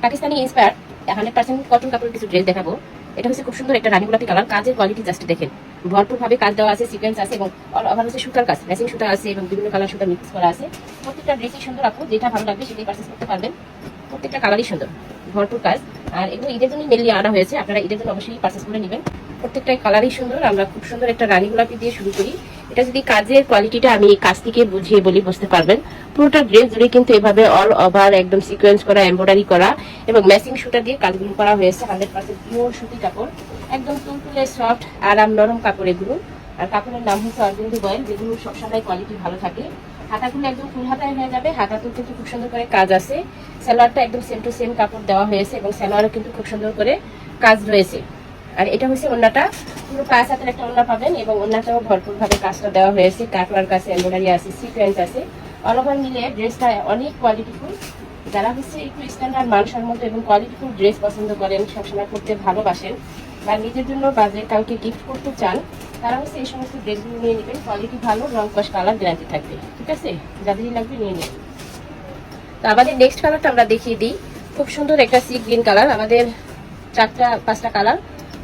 Pakistani inspire 100% cotton কাপড়ের কিছু dress দেখাবো। এটা হচ্ছে খুব সুন্দর একটা রানী গোলাপি কালার। কাজের কোয়ালিটি জাস্ট দেখেন, ভরপুর ভাবে কাজ দেওয়া আছে, সিকোয়েন্স আছে এবং ওভার হচ্ছে সুতার কাজ, ম্যাচিং সুতা আছে এবং বিভিন্ন কালার সুতা মিক্স করা আছে। প্রত্যেকটা ড্রেসই সুন্দর, আপু যেটা ভালো লাগবে সেটাই পারচেজ করতে পারবেন। প্রত্যেকটা কালারই সুন্দর, ভরপুর কাজ। আর এগুলো ঈদের জন্য মেনলি আনা হয়েছে, আপনারা ঈদের জন্য অবশ্যই পারচেজ করে নেবেন। প্রত্যেকটাই কালারই সুন্দর। আমরা খুব সুন্দর একটা রানী গোলাপি দিয়ে শুরু করি। এটা যদি কাজের কোয়ালিটিটা আমি কাছ থেকে বুঝিয়ে বলি বুঝতে পারবেন। পুরোটা ড্রেস জুড়ে কিন্তু এভাবে অল ওভার একদম সিকোয়েন্স করা, এমব্রয়ডারি করা এবং ম্যাচিং সুতা দিয়ে কাজগুলো করা হয়েছে। 100% পিওর সুতি কাপড়, একদম তুলতুলে সফট আরাম নরম কাপড় এগুলো। আর কাপড়ের নাম হচ্ছে অর্গেন্ডি বয়েল, যেগুলো সবসময় কোয়ালিটি ভালো থাকে। হাতাগুলো একদম ফুল হাতায় হয়ে যাবে, হাতাতেও কিন্তু খুব সুন্দর করে কাজ আছে। সালোয়ারটা একদম সেম টু সেম কাপড় দেওয়া হয়েছে এবং সালোয়ারও কিন্তু খুব সুন্দর করে কাজ রয়েছে। আর এটা হচ্ছে ওড়নাটা, পুরো 5 হাতের একটা ওড়না পাবেন এবং ওড়নাটাও ভরপুর ভাবে কাজটা দেওয়া হয়েছে। কাটওয়ার্ক আছে, এমব্রয়ডারি আছে, সিকোয়েন্স আছে। অল ওভার মিলে ড্রেসটা অনেক কোয়ালিটিফুল। যারা হচ্ছে একটু স্ট্যান্ডার্ড মানসম্মত এবং কোয়ালিটিফুল ড্রেস পছন্দ করেন, সবসময় পরতে ভালোবাসেন বা নিজের জন্য বা যে কাউকে গিফট করতে চান, তারা হচ্ছে এই সমস্ত ড্রেসগুলো নিয়ে নেবেন। কোয়ালিটি ভালো, রং কস কালার গ্যারান্টি থাকবে। ঠিক আছে, যাদেরই লাগবে নিয়ে নেবেন। তো আমাদের নেক্সট কালারটা আমরা দেখিয়ে দিই। খুব সুন্দর একটা সি গ্রিন কালার। আমাদের 4-5টা কালার,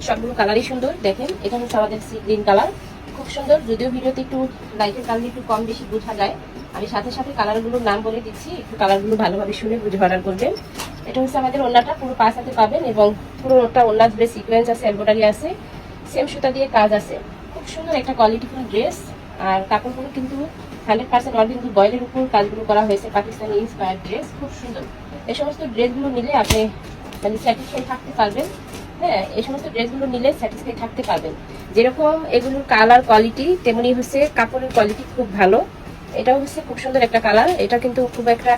সবগুলো কালারই সুন্দর। দেখেন এটা হচ্ছে আমাদের সি গ্রিন কালার, খুব সুন্দর। যদিও ভিডিওতে একটু লাইটের কালার একটু কম বেশি বোঝা যায়, আমি সাথে সাথে কালারগুলোর নাম বলে দিচ্ছি, একটু কালারগুলো ভালোভাবে শুনে বুঝে অর্ডার করবেন। এটা হচ্ছে আমাদের ওড়নাটা, পুরো 5 হাতে পাবেন এবং পুরোটা ওড়না জুড়ে সিকোয়েন্স আছে, এমব্রয়ডারি আছে, সেম সুতা দিয়ে কাজ আছে। খুব সুন্দর একটা কোয়ালিটিফুল ড্রেস। আর কাপড়গুলো কিন্তু 100% অর্গেন্ডি বয়েলের উপর কাজগুলো করা হয়েছে। পাকিস্তানি ইন্সপায়ার ড্রেস, খুব সুন্দর। এই সমস্ত ড্রেসগুলো নিলে আপনি মানে স্যাটিসফাই থাকতে পারবেন। হ্যাঁ, এই সমস্ত ড্রেসগুলো নিলে স্যাটিসফাই থাকতে পারবেন। যেরকম এগুলোর কালার কোয়ালিটি, তেমনি হচ্ছে কাপড়ের কোয়ালিটি খুব ভালো। এটাও হচ্ছে খুব সুন্দর একটা কালার। এটা কিন্তু খুব একটা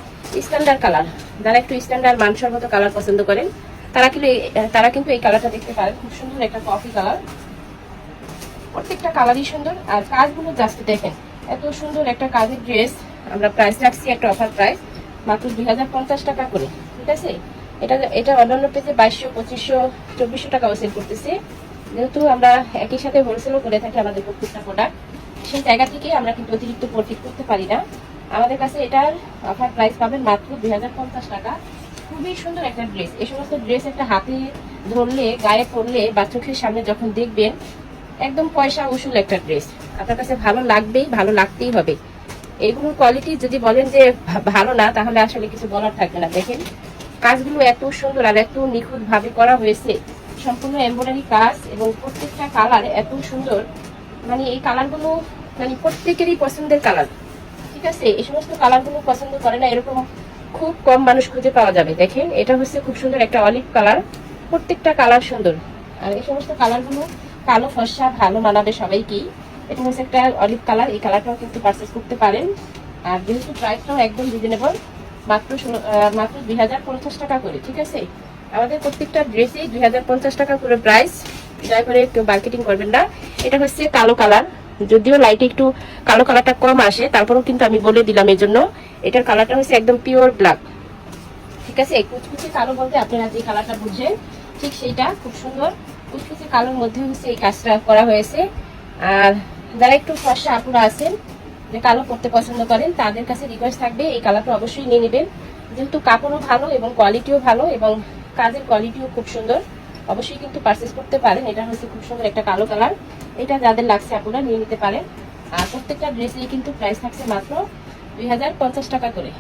স্ট্যান্ডার্ড কালার। যারা একটু স্ট্যান্ডার্ড মানসম্মত কালার পছন্দ করেন, তারা কিন্তু এই কালারটা দেখতে পারেন। খুব সুন্দর একটা কফি কালার। প্রত্যেকটা কালারই সুন্দর। আর কাজগুলো জাস্ট দেখেন, এত সুন্দর একটা কাজের ড্রেস। আমরা প্রাইস রাখছি একটা অফার প্রাইস, মাত্র 2050 টাকা করে। ঠিক আছে, এটা অন্যান্য পেজে 2200, 2500, 2400 টাকাও সেল করতেছে। যেহেতু আমরা একই সাথে হোলসেলও করে থাকি আমাদের প্রত্যেকটা প্রোডাক্ট, সেই জায়গা থেকে আমরা কিন্তু অতিরিক্ত প্রফিট করতে পারি না। আমাদের কাছে এটার অফার প্রাইস পাবেন মাত্র 2050 টাকা। খুবই সুন্দর একটা ড্রেস। এই সমস্ত ড্রেস একটা হাতে ধরলে, গায়ে পরলে বা চোখের সামনে যখন দেখবেন, একদম পয়সা উসুল একটা ড্রেস। আপনার কাছে ভালো লাগবেই, ভালো লাগতেই হবে। এইগুলোর কোয়ালিটি যদি বলেন যে ভালো না, তাহলে আসলে কিছু বলার থাকবে না। দেখেন কাজগুলো এত সুন্দর আর এত নিখুঁত ভাবে করা হয়েছে, সম্পূর্ণ এমব্রয়ডারি কাজ এবং প্রত্যেকটা কালার এত সুন্দর। মানে এই কালারগুলো মানে প্রত্যেকেরই পছন্দের কালার। ঠিক আছে, এই সমস্ত কালারগুলো পছন্দ করে না এরকম খুব কম মানুষ খুঁজে পাওয়া যাবে। দেখেন এটা হচ্ছে খুব সুন্দর একটা অলিভ কালার। প্রত্যেকটা কালার সুন্দর। আর এই সমস্ত কালারগুলো কালো ফর্সা ভালো মানাবে সবাইকেই। এটা হচ্ছে একটা অলিভ কালার। এই কালারটাও কিন্তু পারচেস করতে পারেন। আর যেহেতু প্রাইসটাও একদম রিজনেবল, মাত্র 2050 টাকা করে। ঠিক আছে, আমাদের প্রত্যেকটা ড্রেসেই 2050 টাকা করে প্রাইস। দয়া করে কেউ মার্কেটিং করবেন না। এটা হচ্ছে কালো কালার। যদিও লাইটে একটু কালো কালারটা কম আসে, তারপরেও কিন্তু আমি বলে দিলাম এই জন্য। এটার কালারটা হচ্ছে একদম পিওর ব্ল্যাক। ঠিক আছে, কুচকুচে কালো বলতে আপনারা যে কালারটা বুঝছেন ঠিক সেইটা। খুব সুন্দর কুচকুচে কালোর মধ্যে হচ্ছে এই কাজটা করা হয়েছে। আর যারা একটু ফর্সা আপুরা আছেন, যে কালো পরতে পছন্দ করেন, তাদের কাছে রিকোয়েস্ট থাকবে এই কালারটা অবশ্যই নিয়ে নেবেন। যেহেতু কাপড়ও ভালো এবং কোয়ালিটিও ভালো এবং কাজের কোয়ালিটিও খুব সুন্দর, অবশ্যই কিন্তু পারচেস করতে পারেন। এটা হচ্ছে খুব সুন্দর একটা কালো কালার। এটা যাদের লাগছে আপনারা নিয়ে নিতে পারেন। আর প্রত্যেকটা ড্রেসেই কিন্তু প্রাইস থাকছে মাত্র 2050 টাকা করে।